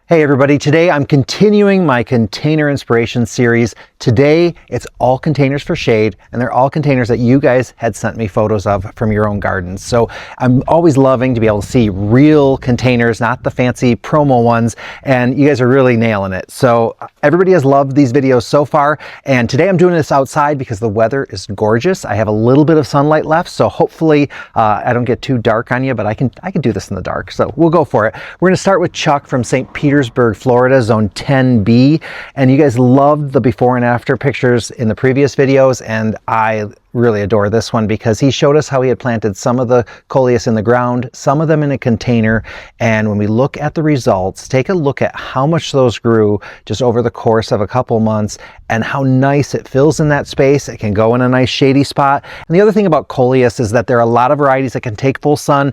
Hey everybody, today I'm continuing my container inspiration series. Today it's all containers for shade, and they're all containers that you guys had sent me photos of from your own gardens. So I'm always loving to be able to see real containers, not the fancy promo ones, and you guys are really nailing it. So everybody has loved these videos so far, and today I'm doing this outside because the weather is gorgeous. I have a little bit of sunlight left, so hopefully I don't get too dark on you, but I can do this in the dark, so we'll go for it. We're gonna start with Chuck from St. Petersburg, Florida, zone 10B, and you guys loved the before and after pictures in the previous videos, and I really adore this one because he showed us how he had planted some of the coleus in the ground, some of them in a container, and when we look at the results, take a look at how much those grew just over the course of a couple months and how nice it fills in that space. It can go in a nice shady spot. And the other thing about coleus is that there are a lot of varieties that can take full sun.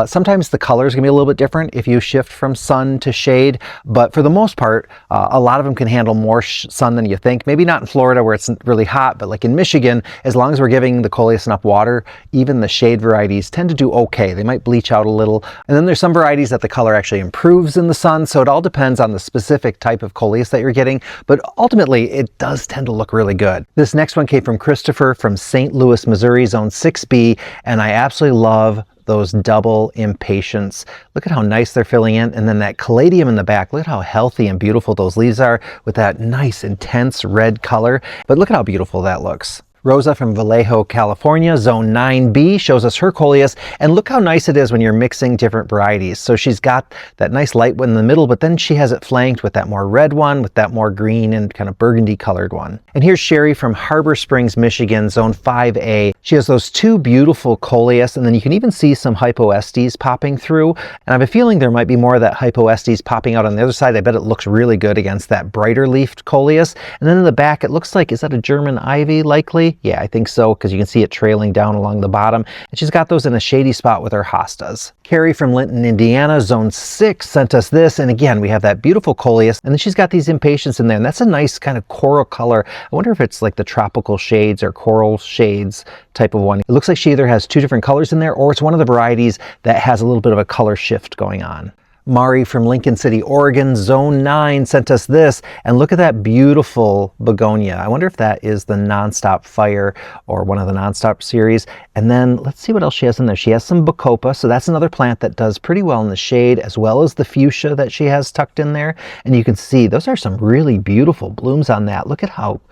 Sometimes the colors can be a little bit different if you shift from sun to shade, but for the most part, a lot of them can handle more sun than you think. Maybe not in Florida where it's really hot, but like in Michigan, as long as we're giving the coleus enough water, even the shade varieties tend to do okay. They might bleach out a little. And then there's some varieties that the color actually improves in the sun, so it all depends on the specific type of coleus that you're getting, but ultimately it does tend to look really good. This next one came from Christopher from St. Louis, Missouri, zone 6B, and I absolutely love those double impatiens. Look at how nice they're filling in, and then that caladium in the back. Look at how healthy and beautiful those leaves are with that nice intense red color, but look at how beautiful that looks. Rosa from Vallejo, California, zone 9B, shows us her coleus, and look how nice it is when you're mixing different varieties. So she's got that nice light one in the middle, but then she has it flanked with that more red one, with that more green and kind of burgundy colored one. And here's Sherry from Harbor Springs, Michigan, zone 5A. She has those two beautiful coleus, and then you can even see some hypoestes popping through. And I have a feeling there might be more of that hypoestes popping out on the other side. I bet it looks really good against that brighter leafed coleus. And then in the back, it looks like, is that a German ivy likely? Yeah, I think so, because you can see it trailing down along the bottom. And she's got those in a shady spot with her hostas. Carrie from Linton, Indiana, zone 6, sent us this. And again, we have that beautiful coleus, and then she's got these impatiens in there. And that's a nice kind of coral color. I wonder if it's like the tropical shades or coral shades type of one. It looks like she either has two different colors in there, or it's one of the varieties that has a little bit of a color shift going on. Mari from Lincoln City, Oregon, zone 9, sent us this, and look at that beautiful begonia. I wonder if that is the Nonstop Fire or one of the Nonstop series. And then let's see what else she has in there. She has some bacopa, so that's another plant that does pretty well in the shade, as well as the fuchsia that she has tucked in there. And you can see those are some really beautiful blooms on that. Look at how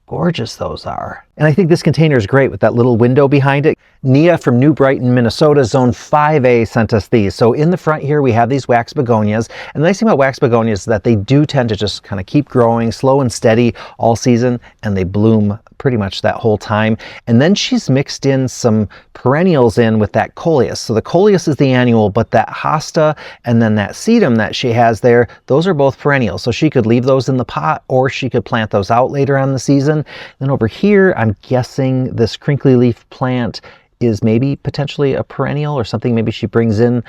gorgeous those are. And I think this container is great with that little window behind it. Nia from New Brighton, Minnesota, zone 5A, sent us these. So in the front here, we have these wax begonias. And the nice thing about wax begonias is that they do tend to just kind of keep growing slow and steady all season, and they bloom pretty much that whole time. And then she's mixed in some perennials in with that coleus. So the coleus is the annual, but that hosta and then that sedum that she has there, those are both perennials. So she could leave those in the pot, or she could plant those out later on in the season. Then over here, I'm guessing this crinkly leaf plant is maybe potentially a perennial or something maybe she brings in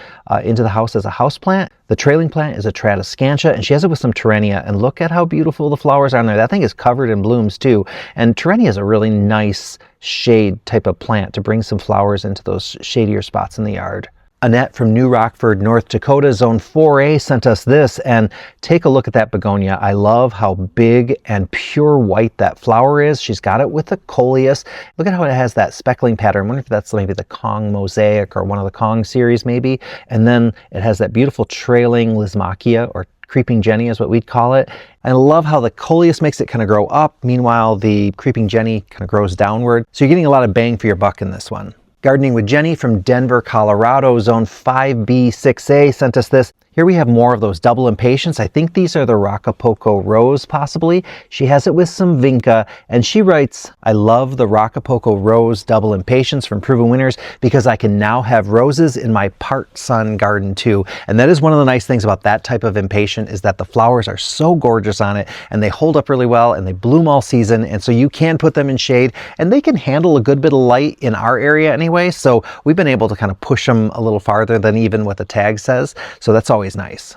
into the house as a house plant. The trailing plant is a Tradescantia, and she has it with some Terrenia, and look at how beautiful the flowers are on there. That thing is covered in blooms too, and Terrenia is a really nice shade type of plant to bring some flowers into those shadier spots in the yard. Annette from New Rockford, North Dakota, zone 4A, sent us this, and take a look at that begonia. I love how big and pure white that flower is. She's got it with a coleus. Look at how it has that speckling pattern. I wonder if that's maybe the Kong mosaic or one of the Kong series maybe. And then it has that beautiful trailing Lysimachia, or creeping Jenny is what we'd call it. I love how the coleus makes it kind of grow up. Meanwhile, the creeping Jenny kind of grows downward. So you're getting a lot of bang for your buck in this one. Gardening with Jenny from Denver, Colorado, zone 5B6A, sent us this. Here we have more of those double impatiens. I think these are the Rocapoco Rose, possibly. She has it with some Vinca, and she writes, I love the Rocapoco Rose double impatiens from Proven Winners because I can now have roses in my part sun garden too. And that is one of the nice things about that type of impatient, is that the flowers are so gorgeous on it, and they hold up really well, and they bloom all season, and so you can put them in shade, and they can handle a good bit of light in our area anyway, so we've been able to kind of push them a little farther than even what the tag says, so that's always nice.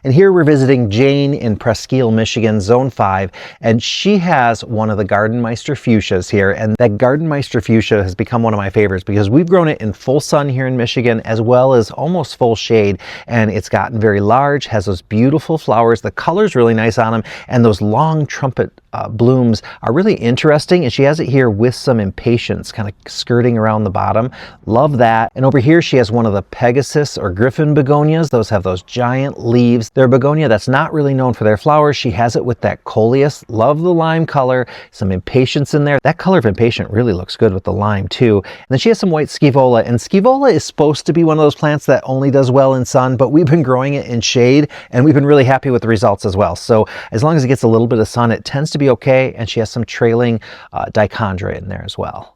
And here we're visiting Jane in Presque, Michigan, Zone 5, and she has one of the Gardenmeister fuchsias here, and that Gardenmeister fuchsia has become one of my favorites because we've grown it in full sun here in Michigan as well as almost full shade, and it's gotten very large, has those beautiful flowers, the color's really nice on them, and those long trumpet blooms are really interesting, and she has it here with some impatiens kind of skirting around the bottom. Love that. And over here she has one of the Pegasus or Griffin begonias. Those have those giant leaves. They're a begonia that's not really known for their flowers. She has it with that coleus. Love the lime color, some impatiens in there. That color of impatient really looks good with the lime too. And then she has some white scaevola, and scaevola is supposed to be one of those plants that only does well in sun, but we've been growing it in shade and we've been really happy with the results as well. So as long as it gets a little bit of sun, it tends to be okay, and she has some trailing dichondra in there as well.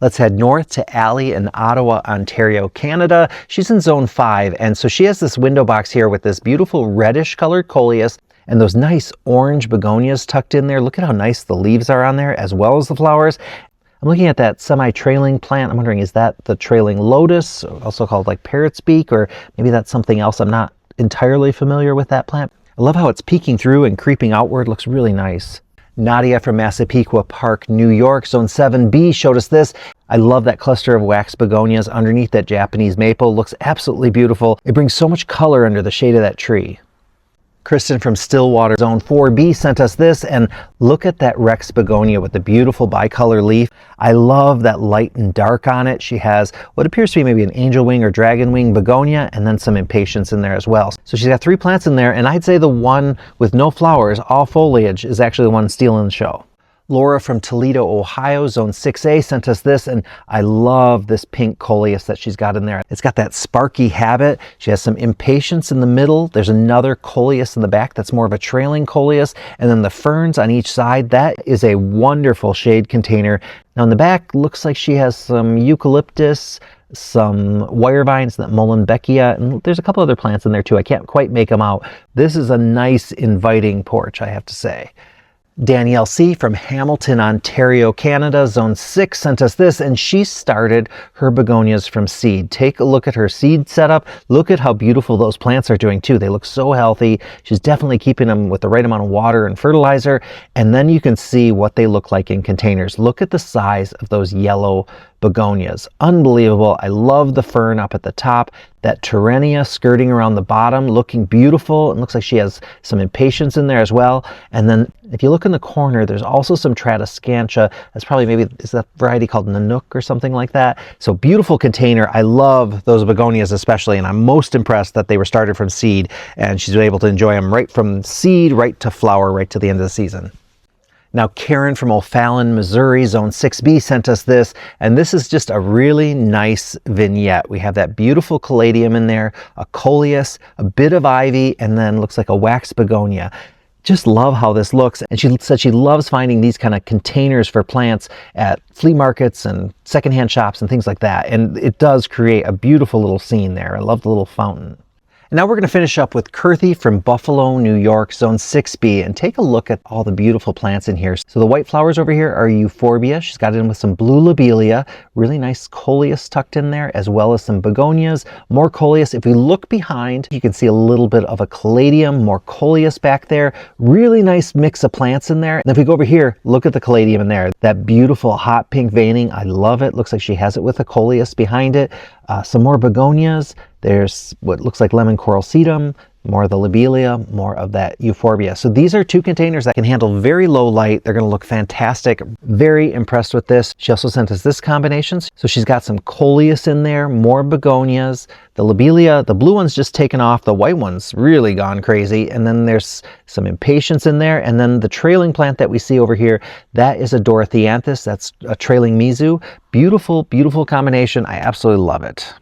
Let's head north to ALY in Ottawa, Ontario, Canada. She's in Zone 5, and so she has this window box here with this beautiful reddish colored coleus and those nice orange begonias tucked in there. Look at how nice the leaves are on there as well as the flowers. I'm looking at that semi-trailing plant. I'm wondering, is that the trailing lotus, also called like parrot's beak, or maybe that's something else? I'm not entirely familiar with that plant. I love how it's peeking through and creeping outward. Looks really nice. Nadia from Massapequa Park, New York, Zone 7B showed us this. I love that cluster of wax begonias underneath that Japanese maple. Looks absolutely beautiful. It brings so much color under the shade of that tree. KRISTIN from Stillwater, Zone 4B sent us this, and look at that Rex begonia with the beautiful bicolor leaf. I love that light and dark on it. She has what appears to be maybe an angel wing or dragon wing begonia, and then some impatiens in there as well. So she's got 3 plants in there, and I'd say the one with no flowers, all foliage, is actually the one stealing the show. Laura from Toledo, Ohio, Zone 6A sent us this, and I love this pink coleus that she's got in there. It's got that sparky habit. She has some impatiens in the middle. There's another coleus in the back that's more of a trailing coleus, and then the ferns on each side. That is a wonderful shade container. Now in the back, looks like she has some eucalyptus, some wire vines, that Mullenbeckia, and there's a couple other plants in there too. I can't quite make them out. This is a nice inviting porch, I have to say. Danielle C from Hamilton, Ontario, Canada, Zone 6 sent us this, and she started her begonias from seed. Take a look at her seed setup. Look at how beautiful those plants are doing too. They look so healthy. She's definitely keeping them with the right amount of water and fertilizer, and then you can see what they look like in containers. Look at the size of those yellow begonias. Unbelievable. I love the fern up at the top, that Terenia skirting around the bottom, looking beautiful. It looks like she has some impatiens in there as well. And then if you look in the corner, there's also some Tradescantia. That's probably, maybe, is that variety called Nanook or something like that? So beautiful container. I love those begonias especially, and I'm most impressed that they were started from seed, and she's able to enjoy them right from seed right to flower, right to the end of the season. Now Karen from O'Fallon, Missouri, Zone 6B sent us this, and this is just a really nice vignette. We have that beautiful caladium in there, a coleus, a bit of ivy, and then looks like a wax begonia. Just love how this looks, and she said she loves finding these kind of containers for plants at flea markets and secondhand shops and things like that, and it does create a beautiful little scene there. I love the little fountain. And now we're going to finish up with KIRTHI from Buffalo, New York, Zone 6B, and take a look at all the beautiful plants in here. So the white flowers over here are euphorbia. She's got it in with some blue lobelia, really nice coleus tucked in there, as well as some begonias, more coleus. If we look behind, you can see a little bit of a caladium, more coleus back there. Really nice mix of plants in there. And if we go over here, look at the caladium in there. That beautiful hot pink veining. I love it. Looks like she has it with a coleus behind it. Some more begonias. There's what looks like lemon coral sedum, more of the lobelia, more of that euphorbia. So these are 2 containers that can handle very low light. They're going to look fantastic. Very impressed with this. She also sent us this combination. So she's got some coleus in there, more begonias, the lobelia, the blue one's just taken off, the white one's really gone crazy, and then there's some impatiens in there, and then the trailing plant that we see over here, that is a Dorotheanthus. That's a trailing mizu. Beautiful, beautiful combination. I absolutely love it.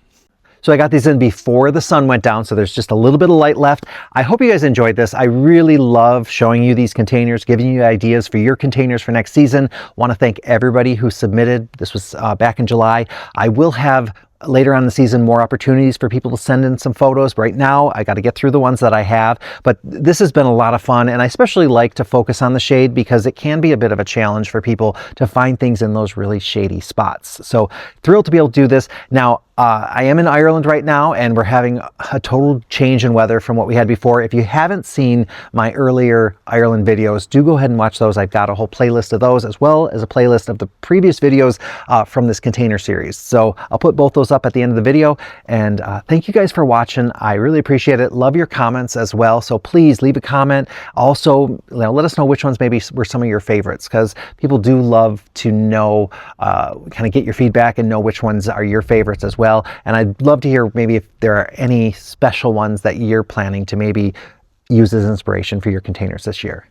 So I got these in before the sun went down, so there's just a little bit of light left. I hope you guys enjoyed this. I really love showing you these containers, giving you ideas for your containers for next season. Want to thank everybody who submitted. This was back in July. I will have later on in the season more opportunities for people to send in some photos. Right now I got to get through the ones that I have, but this has been a lot of fun, and I especially like to focus on the shade because it can be a bit of a challenge for people to find things in those really shady spots. So thrilled to be able to do this. Now I am in Ireland right now, and we're having a total change in weather from what we had before. If you haven't seen my earlier Ireland videos, do go ahead and watch those. I've got a whole playlist of those, as well as a playlist of the previous videos from this container series. So I'll put both those up at the end of the video. And thank you guys for watching. I really appreciate it. Love your comments as well. So please leave a comment. Also, let us know which ones maybe were some of your favorites, because people do love to know, kind of get your feedback and know which ones are your favorites as well. And I'd love to hear maybe if there are any special ones that you're planning to maybe use as inspiration for your containers this year.